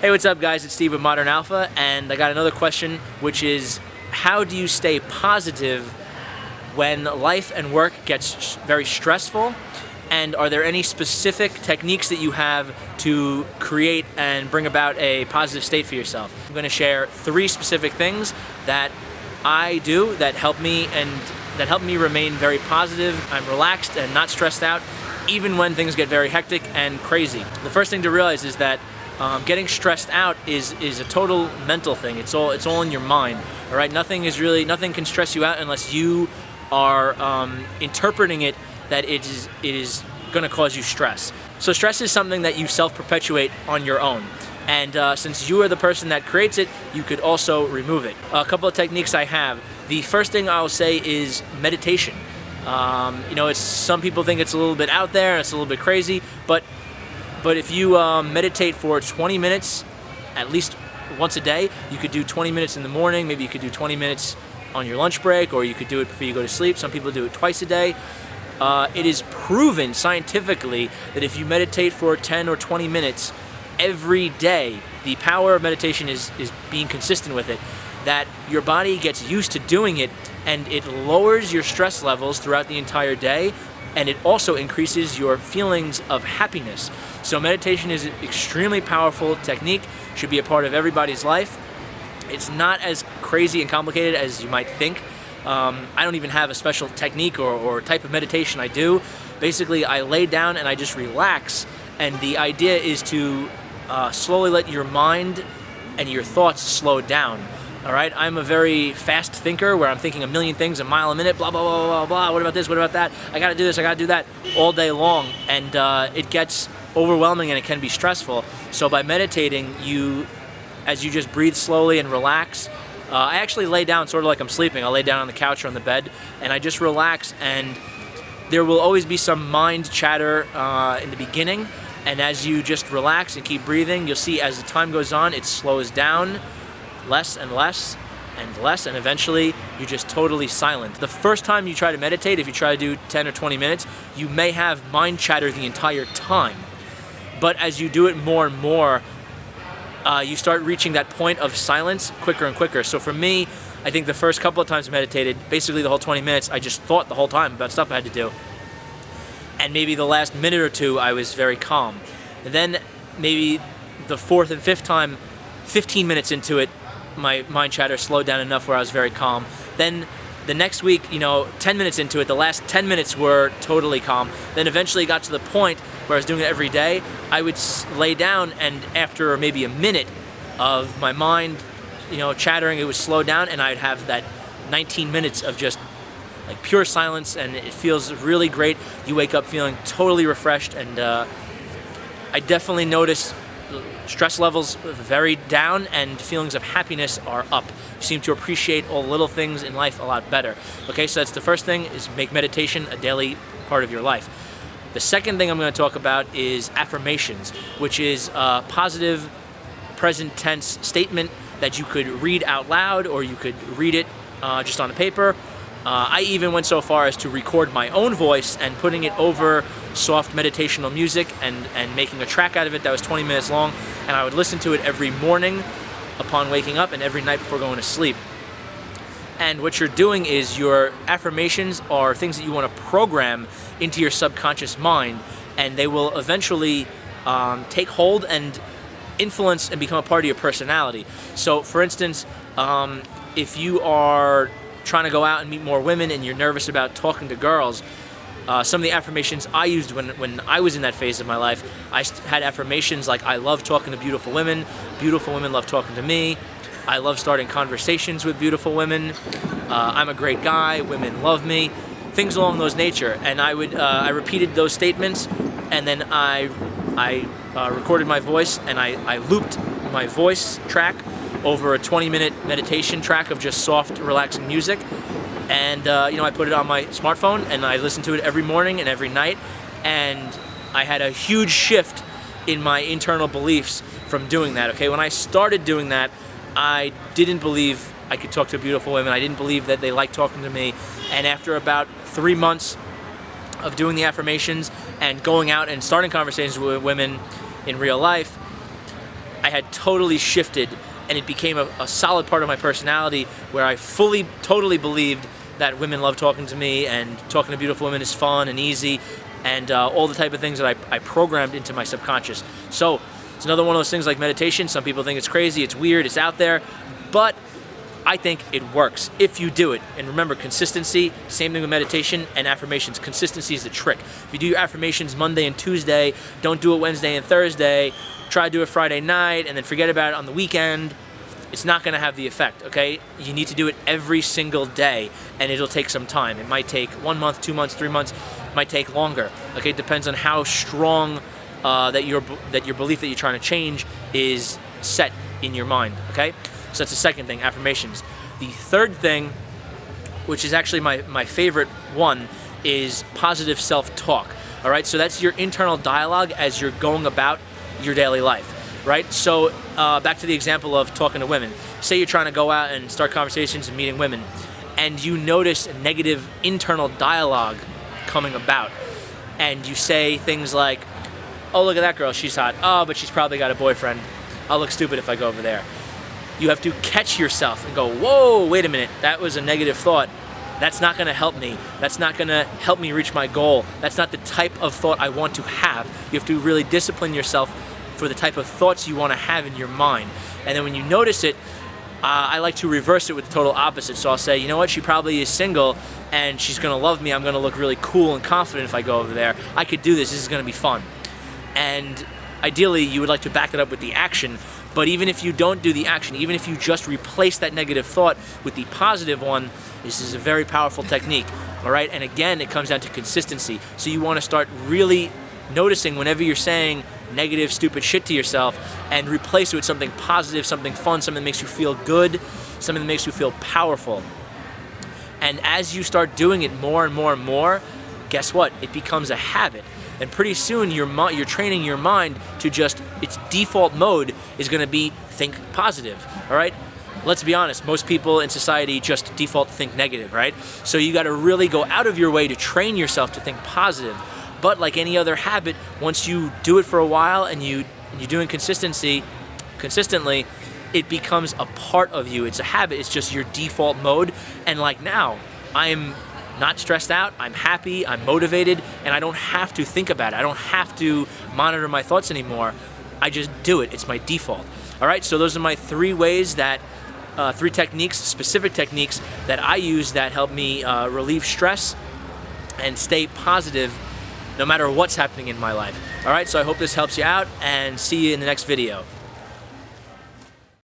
Hey, what's up guys? It's Steve with Modern Alpha, and I got another question, which is how do you stay positive when life and work gets very stressful? And are there any specific techniques that you have to create and bring about a positive state for yourself? I'm going to share 3 specific things that I do that help me remain very positive. I'm relaxed and not stressed out, even when things get very hectic and crazy. The first thing to realize is that getting stressed out is a total mental thing. It's all in your mind. All right, nothing can stress you out unless you are interpreting it that it is going to cause you stress. So stress is something that you self-perpetuate on your own. And since you are the person that creates it, you could also remove it. A couple of techniques I have. The first thing I'll say is meditation. Some people think it's a little bit out there, and it's a little bit crazy, but if you meditate for 20 minutes, at least once a day, you could do 20 minutes in the morning, maybe you could do 20 minutes on your lunch break, or you could do it before you go to sleep. Some people do it twice a day. It is proven scientifically that if you meditate for 10 or 20 minutes every day, the power of meditation is being consistent with it, that your body gets used to doing it, and it lowers your stress levels throughout the entire day, and it also increases your feelings of happiness. So meditation is an extremely powerful technique, should be a part of everybody's life. It's not as crazy and complicated as you might think. I don't even have a special technique or type of meditation I do. Basically, I lay down and I just relax, and the idea is to slowly let your mind and your thoughts slow down. All right, I'm a very fast thinker where I'm thinking a million things a mile a minute, blah, blah, blah, blah, blah, what about this, what about that, I gotta do this, I gotta do that, all day long, and it gets overwhelming and it can be stressful. So by meditating, as you just breathe slowly and relax, I actually lay down sort of like I'm sleeping. I'll lay down on the couch or on the bed, and I just relax, and there will always be some mind chatter in the beginning, and as you just relax and keep breathing, you'll see as the time goes on, it slows down, less and less and less, and eventually you're just totally silent. The first time you try to meditate, if you try to do 10 or 20 minutes, you may have mind chatter the entire time. But as you do it more and more, you start reaching that point of silence quicker and quicker. So for me, I think the first couple of times I meditated, basically the whole 20 minutes, I just thought the whole time about stuff I had to do. And maybe the last minute or two, I was very calm. And then maybe the 4th and 5th time, 15 minutes into it, my mind chatter slowed down enough where I was very calm. Then the next week, 10 minutes into it, the last 10 minutes were totally calm. Then eventually it got to the point where I was doing it every day. I would lay down, and after maybe a minute of my mind, chattering, it would slow down, and I'd have that 19 minutes of just like pure silence, and it feels really great. You wake up feeling totally refreshed, and I definitely notice stress levels very down and feelings of happiness are up. You seem to appreciate all the little things in life a lot better. Okay, so that's the first thing, is make meditation a daily part of your life. The second thing I'm going to talk about is affirmations, which is a positive present tense statement that you could read out loud, or you could read it just on a paper. I even went so far as to record my own voice and putting it over soft meditational music and making a track out of it that was 20 minutes long, and I would listen to it every morning upon waking up and every night before going to sleep. And what you're doing is your affirmations are things that you want to program into your subconscious mind, and they will eventually take hold and influence and become a part of your personality. So for instance, if you are trying to go out and meet more women and you're nervous about talking to girls, some of the affirmations I used when I was in that phase of my life, I had affirmations like, I love talking to beautiful women love talking to me, I love starting conversations with beautiful women, I'm a great guy, women love me, things along those nature. And I repeated those statements, and then I recorded my voice, and I looped my voice track over a 20-minute meditation track of just soft, relaxing music. And I put it on my smartphone, and I listened to it every morning and every night, and I had a huge shift in my internal beliefs from doing that. Okay, when I started doing that, I didn't believe I could talk to beautiful women. I didn't believe that they liked talking to me. And after about 3 months of doing the affirmations and going out and starting conversations with women in real life, I had totally shifted, and it became a solid part of my personality where I fully, totally believed that women love talking to me, and talking to beautiful women is fun and easy, and all the type of things that I programmed into my subconscious. So it's another one of those things like meditation. Some people think it's crazy, it's weird, it's out there, but I think it works if you do it. And remember, consistency, same thing with meditation and affirmations. Consistency is the trick. If you do your affirmations Monday and Tuesday, don't do it Wednesday and Thursday, try to do it Friday night and then forget about it on the weekend, it's not gonna have the effect, okay? You need to do it every single day, and it'll take some time. It might take 1 month, 2 months, 3 months, it might take longer, okay? It depends on how strong that your belief that you're trying to change is set in your mind, okay? So that's the second thing, affirmations. The third thing, which is actually my favorite one, is positive self-talk, all right? So that's your internal dialogue as you're going about your daily life, right? So back to the example of talking to women. Say you're trying to go out and start conversations and meeting women, and you notice a negative internal dialogue coming about, and you say things like, oh, look at that girl, she's hot. Oh, but she's probably got a boyfriend. I'll look stupid if I go over there. You have to catch yourself and go, whoa, wait a minute, that was a negative thought. That's not gonna help me. That's not gonna help me reach my goal. That's not the type of thought I want to have. You have to really discipline yourself for the type of thoughts you wanna have in your mind. And then when you notice it, I like to reverse it with the total opposite. So I'll say, you know what, she probably is single and she's gonna love me. I'm gonna look really cool and confident if I go over there. I could do this is gonna be fun. And ideally, you would like to back it up with the action. But even if you don't do the action, even if you just replace that negative thought with the positive one, this is a very powerful technique, all right? And again, it comes down to consistency. So you want to start really noticing whenever you're saying negative, stupid shit to yourself, and replace it with something positive, something fun, something that makes you feel good, something that makes you feel powerful. And as you start doing it more and more and more, guess what? It becomes a habit. And pretty soon you're training your mind to just, its default mode is gonna be think positive, all right? Let's be honest, most people in society just default think negative, right? So you gotta really go out of your way to train yourself to think positive. But like any other habit, once you do it for a while and you're doing consistently, it becomes a part of you. It's a habit, it's just your default mode. And like now, I'm not stressed out, I'm happy, I'm motivated, and I don't have to think about it. I don't have to monitor my thoughts anymore. I just do it, it's my default. All right, so those are my 3 ways that, 3 techniques, specific techniques that I use that help me relieve stress and stay positive no matter what's happening in my life. All right, so I hope this helps you out, and see you in the next video.